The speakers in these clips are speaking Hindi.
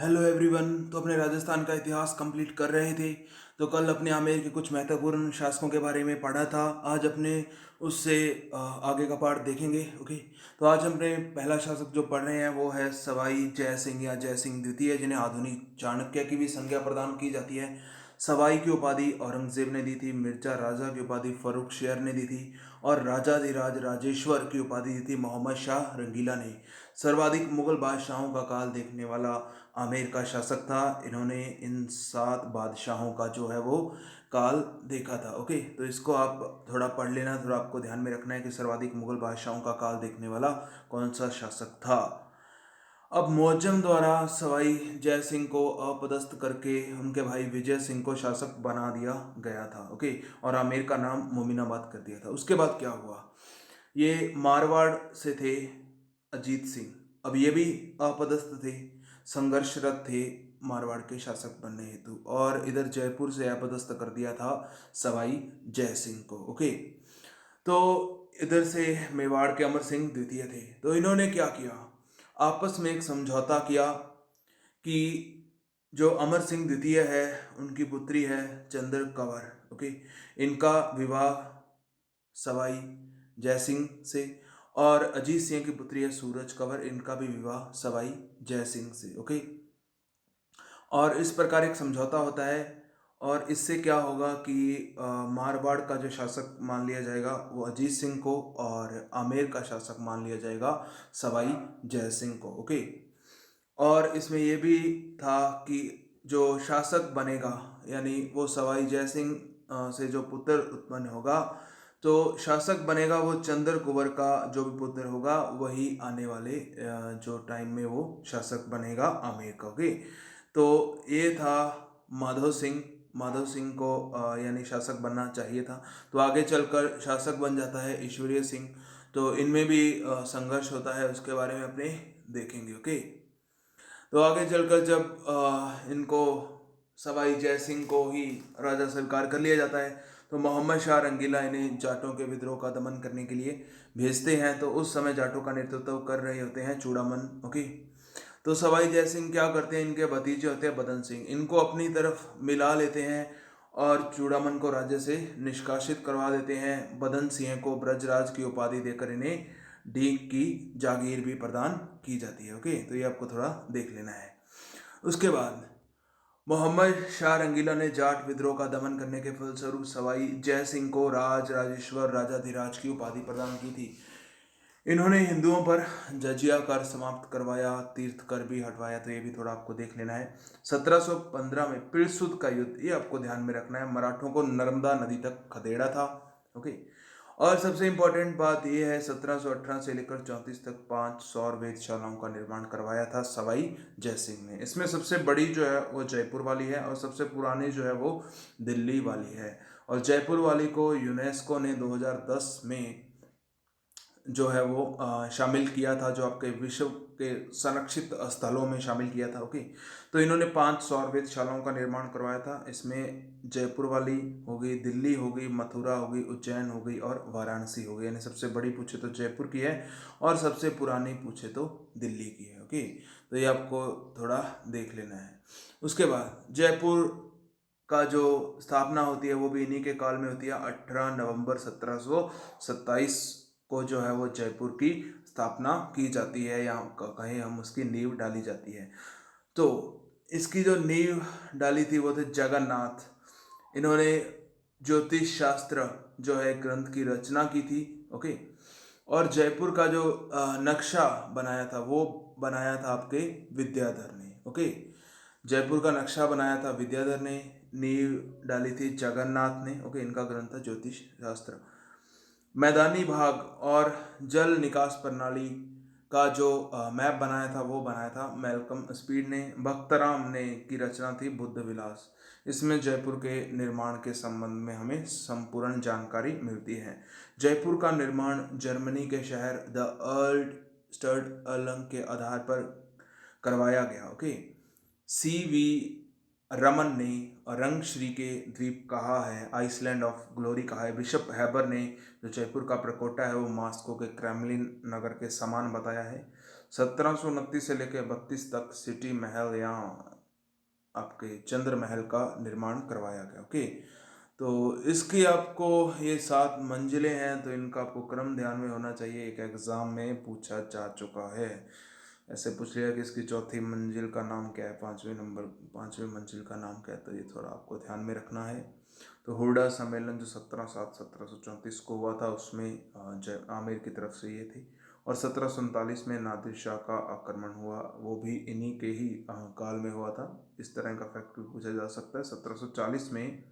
Hello everyone. तो अपने राजस्थान का इतिहास कंप्लीट कर रहे थे। तो कल अपने आमेर के कुछ महत्वपूर्ण शासकों के बारे में पढ़ा था। आज अपने उससे आगे का पार्ट देखेंगे। ओके। तो आज हमने पहला शासक जो पढ़ रहे हैं वो है सवाई जय सिंह या जय सिंह द्वितीय, जिन्हें आधुनिक चाणक्य की भी संज्ञा प्रदान की जाती है। सवाई की उपाधि औरंगजेब ने दी थी, मिर्जा राजा की उपाधि फर्रुख शेर ने दी थी और राजाधिराज राजेश्वर की उपाधि दी थी मोहम्मद शाह रंगीला ने। सर्वाधिक मुगल बादशाहों का काल देखने वाला आमेर का शासक था। इन्होंने इन 7 बादशाहों का जो है वो काल देखा था। ओके, तो इसको आप थोड़ा पढ़ लेना। थोड़ा आपको ध्यान में रखना है कि सर्वाधिक मुगल बादशाहों का काल देखने वाला कौन सा शासक था। अब मुअज्जम द्वारा सवाई जय सिंह को अपदस्थ करके उनके भाई विजय सिंह को शासक बना दिया गया था। ओके, और आमेर का नाम मोमिनाबाद कर दिया था। उसके बाद क्या हुआ, ये मारवाड़ से थे अजीत सिंह। अब ये भी अपदस्थ थे, संघर्षरत थे मारवाड़ के शासक बनने हेतु, और इधर जयपुर से अपदस्थ कर दिया था सवाई जय सिंह को। ओके, तो इधर से मेवाड़ के अमर सिंह द्वितीय थे। तो इन्होंने क्या किया, आपस में एक समझौता किया कि जो अमर सिंह द्वितीय है उनकी पुत्री है चंद्र कंवर। ओके, इनका विवाह सवाई जय सिंह से, और अजीत सिंह की पुत्री है सूरज कंवर, इनका भी विवाह सवाई जय सिंह से। ओके, और इस प्रकार एक समझौता होता है, और इससे क्या होगा कि मारवाड़ का जो शासक मान लिया जाएगा वो अजीत सिंह को, और आमेर का शासक मान लिया जाएगा सवाई जय सिंह को। ओके, और इसमें ये भी था कि जो शासक बनेगा, यानी वो सवाई जय सिंह से जो पुत्र उत्पन्न होगा, तो शासक बनेगा वो चंद्र कुंवर का जो भी पुत्र होगा वही आने वाले जो टाइम में वो शासक बनेगा आमेर का। ओके, तो ये था माधव सिंह। माधव सिंह को यानी शासक बनना चाहिए था, तो आगे चलकर शासक बन जाता है ईश्वरीय सिंह। तो इनमें भी संघर्ष होता है, उसके बारे में अपने देखेंगे। ओके, तो आगे चलकर जब इनको सवाई जय सिंह को ही राजा स्वीकार कर लिया जाता है, तो मोहम्मद शाह रंगीला इन्हें जाटों के विद्रोह का दमन करने के लिए भेजते हैं। तो उस समय जाटों का नेतृत्व कर रहे होते हैं चूड़ामन। ओके, तो सवाई जय सिंह क्या करते हैं, इनके भतीजे होते हैं बदन सिंह, इनको अपनी तरफ मिला लेते हैं और चूड़ामन को राज्य से निष्कासित करवा देते हैं। बदन सिंह को ब्रजराज की उपाधि देकर इन्हें डीग की जागीर भी प्रदान की जाती है। ओके, तो ये आपको थोड़ा देख लेना है। उसके बाद मोहम्मद शाह रंगीला ने जाट विद्रोह का दमन करने के फलस्वरूप सवाई जय सिंह को राजेश्वर राजाधिराज की उपाधि प्रदान की थी। इन्होंने हिंदुओं पर जजिया कर समाप्त करवाया, तीर्थ कर भी हटवाया। तो ये भी थोड़ा आपको देख लेना है। 1715 में पिलसुद का युद्ध, ये आपको ध्यान में रखना है, मराठों को नर्मदा नदी तक खदेड़ा था। ओके, और सबसे इंपॉर्टेंट बात यह है 1718 से लेकर 34 तक 5 सौर वेधशालाओं का निर्माण करवाया था सवाई जय सिंह ने। इसमें सबसे बड़ी जो है वो जयपुर वाली है, और सबसे पुरानी जो है वो दिल्ली वाली है। और जयपुर वाली को यूनेस्को ने 2010 में जो है वो शामिल किया था, जो आपके विश्व के संरक्षित स्थलों में शामिल किया था। ओके, तो इन्होंने 5 सौर वेधशालाओं का निर्माण करवाया था। इसमें जयपुर वाली हो गई, दिल्ली हो गई, मथुरा हो गई, उज्जैन हो गई और वाराणसी हो गई। यानी सबसे बड़ी पूछे तो जयपुर की है, और सबसे पुरानी पूछे तो दिल्ली की है। ओके, तो ये आपको थोड़ा देख लेना है। उसके बाद जयपुर का जो स्थापना होती है वो भी इन्हीं के काल में होती है। 18 नवंबर 1727 को जो है वो जयपुर की स्थापना की जाती है, या कहें हम उसकी नींव डाली जाती है। तो इसकी जो नींव डाली थी वो थे जगन्नाथ। इन्होंने ज्योतिष शास्त्र जो है ग्रंथ की रचना की थी। ओके, और जयपुर का जो नक्शा बनाया था वो बनाया था आपके विद्याधर ने। ओके, जयपुर का नक्शा बनाया था विद्याधर ने, नींव डाली थी जगन्नाथ ने। ओके, इनका ग्रंथ था ज्योतिष शास्त्र। मैदानी भाग और जल निकास प्रणाली का जो मैप बनाया था वो बनाया था मैल्कम स्पीड ने। भक्तराम ने की रचना थी बुद्ध विलास। इसमें जयपुर के निर्माण के संबंध में हमें संपूर्ण जानकारी मिलती है। जयपुर का निर्माण जर्मनी के शहर द अर्ल्ड स्टड अलंग के आधार पर करवाया गया। ओके, सी वी रमन ने रंगश्री के द्वीप कहा है, आइसलैंड ऑफ ग्लोरी कहा है। बिशप हैबर ने जो जयपुर का प्रकोटा है वो मास्को के क्रेमलिन नगर के समान बताया है। 1729 से लेकर 32 तक सिटी महल या आपके चंद्र महल का निर्माण करवाया गया। ओके, तो इसकी आपको ये 7 मंजिलें हैं, तो इनका आपको क्रम ध्यान में होना चाहिए, एक एग्जाम में पूछा जा चुका है। ऐसे पूछ लिया कि इसकी चौथी मंजिल का नाम क्या है, पांचवें मंजिल का नाम क्या है, तो ये थोड़ा आपको ध्यान में रखना है। तो हुर्डा सम्मेलन जो 17/7/1734 को हुआ था, उसमें जय आमेर की तरफ से ये थी। और 1739 में नादिर शाह का आक्रमण हुआ, वो भी इन्हीं के ही काल में हुआ था। इस तरह का फैक्ट भी पूछा जा सकता है। 1740 में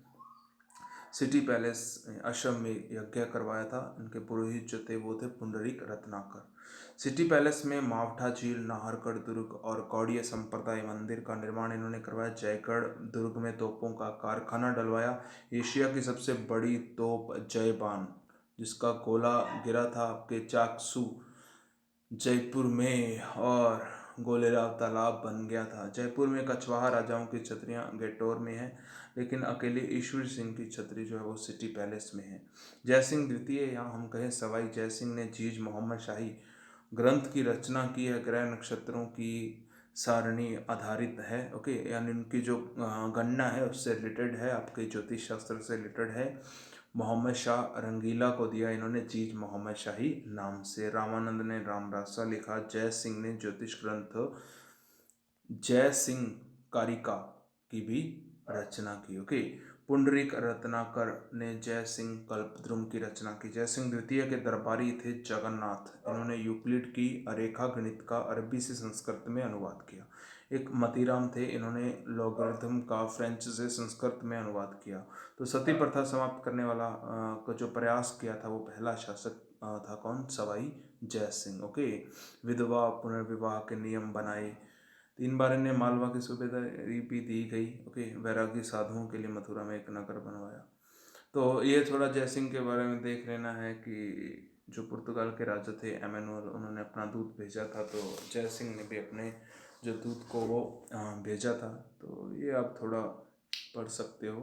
सिटी पैलेस आश्रम में यज्ञ करवाया था। इनके पुरोहित जो थे वो थे पुंडरीक रत्नाकर। सिटी पैलेस में मावठा झील, नाहरगढ़ दुर्ग और कौड़िया संप्रदाय मंदिर का निर्माण इन्होंने करवाया। जयगढ़ दुर्ग में तोपों का कारखाना डलवाया। एशिया की सबसे बड़ी तोप जयबान, जिसका गोला गिरा था आपके चाकसू जयपुर में, और गोलेराव तालाब बन गया था। जयपुर में कछवाहा राजाओं की छतरियाँ गेटोर में है, लेकिन अकेले ईश्वर सिंह की छतरी जो है वो सिटी पैलेस में है। जयसिंह द्वितीय या हम कहें सवाई जयसिंह ने जीज मोहम्मद शाही ग्रंथ की रचना की है। ग्रह नक्षत्रों की सारणी आधारित है। ओके, यानी उनकी जो गणना है उससे रिलेटेड है, आपके ज्योतिष शास्त्र से रिलेटेड है। मोहम्मद शाह रंगीला को दिया इन्होंने जीज मोहम्मद शाही नाम से। रामानंद ने रामरासा लिखा। जय सिंह ने ज्योतिष ग्रंथ जय सिंह कारिका की भी रचना की। ओके, पुंडरीक रत्नाकर ने जय सिंह कल्पद्रुम की रचना की। जय सिंह द्वितीय के दरबारी थे जगन्नाथ। इन्होंने यूक्लिड की अरेखा गणित का अरबी से संस्कृत में अनुवाद किया। एक मतीराम थे, इन्होंने लॉगरिथम का फ्रेंच से संस्कृत में अनुवाद किया। तो सती प्रथा समाप्त करने वाला का जो प्रयास किया था वो पहला शासक था कौन, सवाई जय सिंह। ओके, विधवा पुनर्विवाह के नियम बनाए। 3 बार इन्हें मालवा की सूबेदारी भी दी गई। ओके, वैरागी साधुओं के लिए मथुरा में एक नगर बनवाया। तो ये थोड़ा जयसिंह के बारे में देख लेना है कि जो पुर्तगाल के राजा थे एमेनुअल, उन्होंने अपना दूत भेजा था, तो जयसिंह ने भी अपने जो दूत को वो भेजा था। तो ये आप थोड़ा पढ़ सकते हो।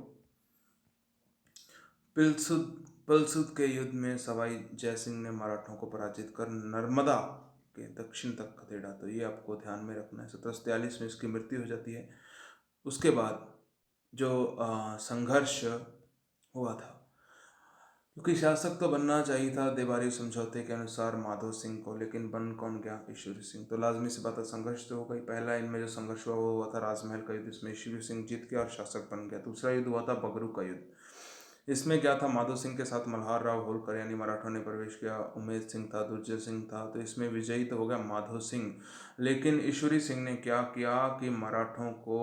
पलसुद के युद्ध में सवाई जयसिंह ने मराठों को पराजित कर नर्मदा के दक्षिण तक खदेड़ा। तो ये आपको ध्यान में रखना है। 1743 में इसकी मृत्यु हो जाती है। उसके बाद जो संघर्ष हुआ था, क्योंकि शासक तो बनना चाहिए था देवारी समझौते के अनुसार माधो सिंह को, लेकिन बन कौन गया, ईश्वरी सिंह। तो लाजमी सी बात है, संघर्ष तो हो गई। पहला इनमें जो संघर्ष हुआ वो हुआ था राजमहल का युद्ध, इसमें ईश्वरी सिंह जीत गया और शासक बन गया। दूसरा युद्ध हुआ था बगरू का युद्ध। इसमें क्या था, माधो सिंह के साथ मल्हार राव होलकर यानी मराठों ने प्रवेश किया। उमेद सिंह था, दुर्जय सिंह था, तो इसमें विजयी तो हो गया माधो सिंह। लेकिन ईश्वरी सिंह ने क्या किया कि मराठों को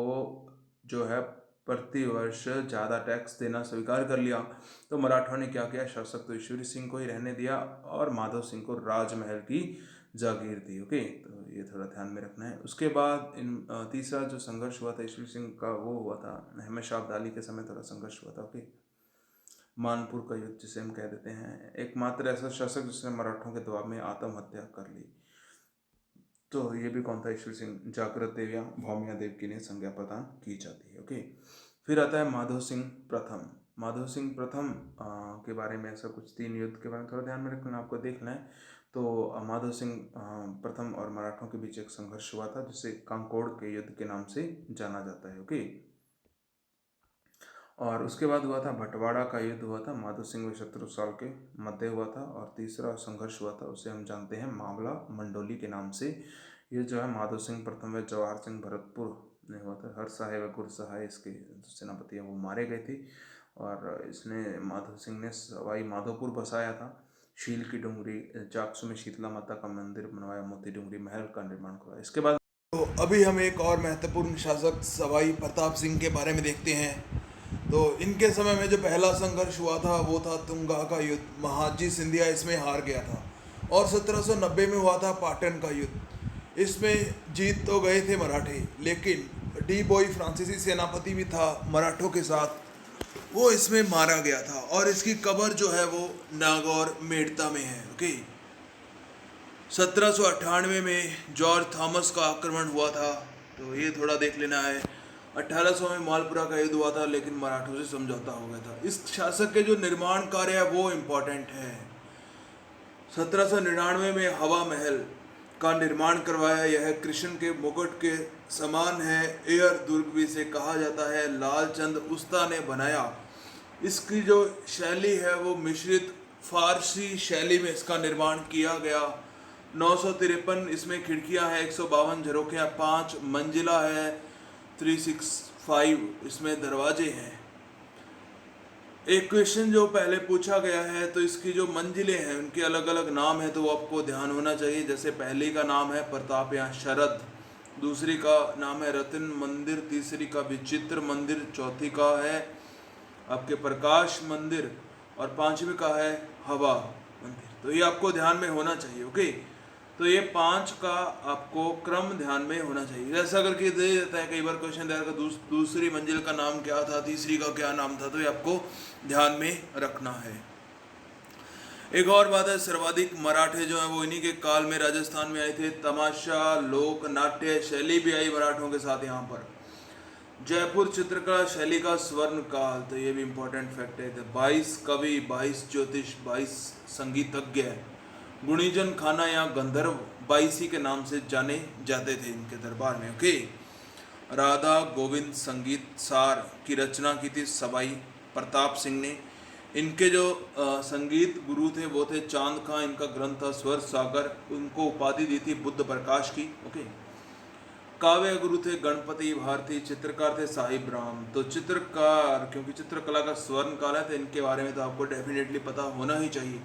जो है प्रतिवर्ष ज़्यादा टैक्स देना स्वीकार कर लिया। तो मराठों ने क्या किया, शासक तो ईश्वरी सिंह को ही रहने दिया और माधो सिंह को राजमहल की जागीर दी। ओके, तो ये थोड़ा ध्यान में रखना है। उसके बाद तीसरा जो संघर्ष हुआ था ईश्वरी सिंह का, वो हुआ था अहमद शाह अब्दाली के समय थोड़ा संघर्ष हुआ था। ओके, मानपुर का युद्ध जिसे हम कह देते हैं। एकमात्र ऐसा शासक जिसने मराठों के दबाव में आत्महत्या कर ली। तो ये भी कौन था, ईश्वर सिंह। जागृत देव या भौमिया देव की ने संज्ञा प्रदान की जाती है। ओके, फिर आता है माधो सिंह प्रथम। माधो सिंह प्रथम के बारे में ऐसा कुछ 3 युद्ध के बारे में थोड़ा ध्यान में रखना, आपको देखना है। तो माधो सिंह प्रथम और मराठों के बीच एक संघर्ष हुआ था, जिसे कांकोड़ के युद्ध के नाम से जाना जाता है। ओके, और उसके बाद हुआ था भटवाड़ा का युद्ध हुआ था, माधो सिंह व शत्रु साल के मध्य हुआ था। और तीसरा संघर्ष हुआ था उसे हम जानते हैं मावला मंडोली के नाम से। ये जो है माधो सिंह प्रथम व जवाहर सिंह भरतपुर में हुआ था। हर सहाय व गुर सहाय इसके सेनापति हैं वो मारे गए थे, और इसने माधो सिंह ने सवाई माधोपुर बसाया था। शील की डूंगरी चाकसू में शीतला माता का मंदिर बनवाया, मोती डूंगरी महल का निर्माण करवाया। इसके बाद तो अभी हम एक और महत्वपूर्ण शासक सवाई प्रताप सिंह के बारे में देखते हैं। तो इनके समय में जो पहला संघर्ष हुआ था वो था तुंगा का युद्ध। महाजी सिंधिया इसमें हार गया था। और 1790 में हुआ था पाटन का युद्ध। इसमें जीत तो गए थे मराठे, लेकिन डी बॉय फ्रांसीसी सेनापति भी था मराठों के साथ, वो इसमें मारा गया था। और इसकी कब्र जो है वो नागौर मेड़ता में है। ओके, 1798 में जॉर्ज थॉमस का आक्रमण हुआ था, तो ये थोड़ा देख लेना है। 1800 में मालपुरा का युद्ध हुआ था, लेकिन मराठों से समझौता हो गया था। इस शासक के जो निर्माण कार्य है वो इम्पोर्टेंट है। 1799 में हवा महल का निर्माण करवाया। यह कृष्ण के मुकुट के समान है। एयर दुर्ग भी इसे कहा जाता है। लालचंद उस्ता ने बनाया। इसकी जो शैली है वो मिश्रित फारसी शैली में इसका निर्माण किया गया। 953 इसमें खिड़कियां हैं, 152 झरोखियां, 5 मंजिला है, 365 इसमें दरवाजे हैं। एक क्वेश्चन जो पहले पूछा गया है, तो इसकी जो मंजिलें हैं उनके अलग अलग नाम है, तो वो आपको ध्यान होना चाहिए। जैसे पहली का नाम है प्रताप या शरद, दूसरी का नाम है रत्न मंदिर, तीसरी का विचित्र मंदिर, चौथी का है आपके प्रकाश मंदिर, और पांचवी का है हवा मंदिर। तो ये आपको ध्यान में होना चाहिए। ओके, तो ये 5 का आपको क्रम ध्यान में होना चाहिए। जैसा अगर कि दे देता है कई बार क्वेश्चन देता है दूसरी मंजिल का नाम क्या था, तीसरी का क्या नाम था, तो ये आपको ध्यान में रखना है। एक और बात है, सर्वाधिक मराठे जो है वो इन्हीं के काल में राजस्थान में आए थे। तमाशा, लोक नाट्य शैली भी आई मराठों के साथ यहाँ पर। जयपुर चित्रकला शैली का स्वर्ण काल, तो ये भी इम्पोर्टेंट फैक्ट है। 22 कवि, 22 ज्योतिष, 22 संगीतज्ञ, गुणीजन खाना या गंधर्व 22 के नाम से जाने जाते थे इनके दरबार में। ओके, राधा गोविंद संगीत सार की रचना की थी सवाई प्रताप सिंह ने। इनके जो संगीत गुरु थे वो थे चांद खां। इनका ग्रंथ था स्वर सागर। उनको उपाधि दी थी बुद्ध प्रकाश की। ओके, काव्य गुरु थे गणपति भारती। चित्रकार थे साहिब राम। तो चित्रकार, क्योंकि चित्रकला का स्वर्ण काल है, तो इनके बारे में तो आपको डेफिनेटली पता होना ही चाहिए।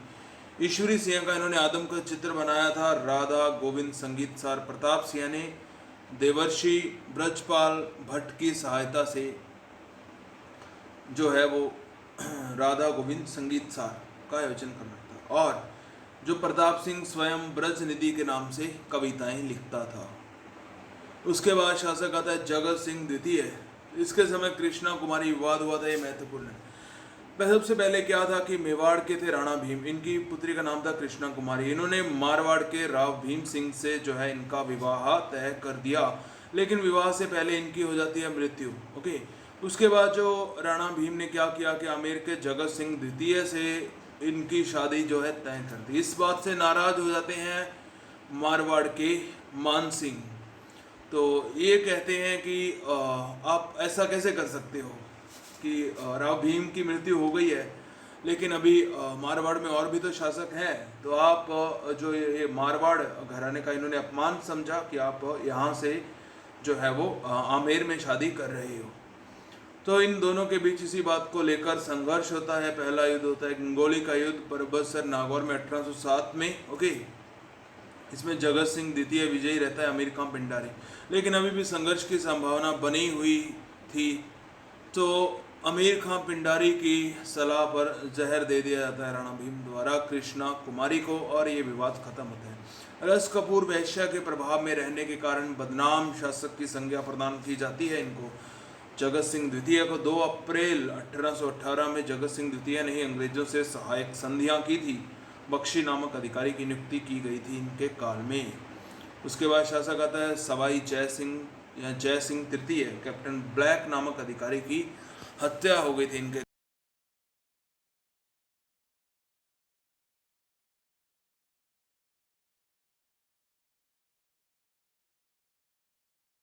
ईश्वरी सिंह का इन्होंने आदम का चित्र बनाया था। राधा गोविंद संगीत सार प्रताप सिंह ने देवर्षि ब्रजपाल भट्ट की सहायता से जो है वो राधा गोविंद संगीत सार का आयोजन करना था। और जो प्रताप सिंह स्वयं ब्रज निधि के नाम से कविताएं लिखता था। उसके बाद शासक आता है जगत सिंह द्वितीय। इसके समय कृष्णा कुमारी विवाद हुआ था, ये महत्वपूर्ण है। सबसे पहले क्या था कि मेवाड़ के थे राणा भीम, इनकी पुत्री का नाम था कृष्णा कुमारी। इन्होंने मारवाड़ के राव भीम सिंह से जो है इनका विवाह तय कर दिया, लेकिन विवाह से पहले इनकी हो जाती है मृत्यु। ओके, उसके बाद जो राणा भीम ने क्या किया कि आमेर के जगत सिंह द्वितीय से इनकी शादी जो है तय कर दी। इस बात से नाराज हो जाते हैं मारवाड़ के मान सिंह। तो ये कहते हैं कि आप ऐसा कैसे कर सकते हो कि राव भीम की मृत्यु हो गई है, लेकिन अभी मारवाड़ में और भी तो शासक हैं, तो आप जो ये मारवाड़ घराने का इन्होंने अपमान समझा कि आप यहाँ से जो है वो आमेर में शादी कर रहे हो। तो इन दोनों के बीच इसी बात को लेकर संघर्ष होता है। पहला युद्ध होता है गंगोली का युद्ध परबतसर नागौर में 1807 में। ओके, इसमें जगत सिंह द्वितीय विजयी रहता है, अमीर खां पिंडारी। लेकिन अभी भी संघर्ष की संभावना बनी हुई थी, तो अमीर खां पिंडारी की सलाह पर जहर दे दिया जाता है राणा भीम द्वारा कृष्णा कुमारी को, और ये विवाद खत्म होता है। रस कपूर वैश्या के प्रभाव में रहने के कारण बदनाम शासक की संज्ञा प्रदान की जाती है इनको। जगत सिंह द्वितीय को 2 अप्रैल 1818 में जगत सिंह द्वितीय ने ही अंग्रेजों से सहायक संधियां की थी। बख्शी नामक अधिकारी की नियुक्ति की गई थी इनके काल में। उसके बाद शासक आता है सवाई जय सिंह या जय सिंह तृतीय। कैप्टन ब्लैक नामक अधिकारी की हत्या हो गई थी इनके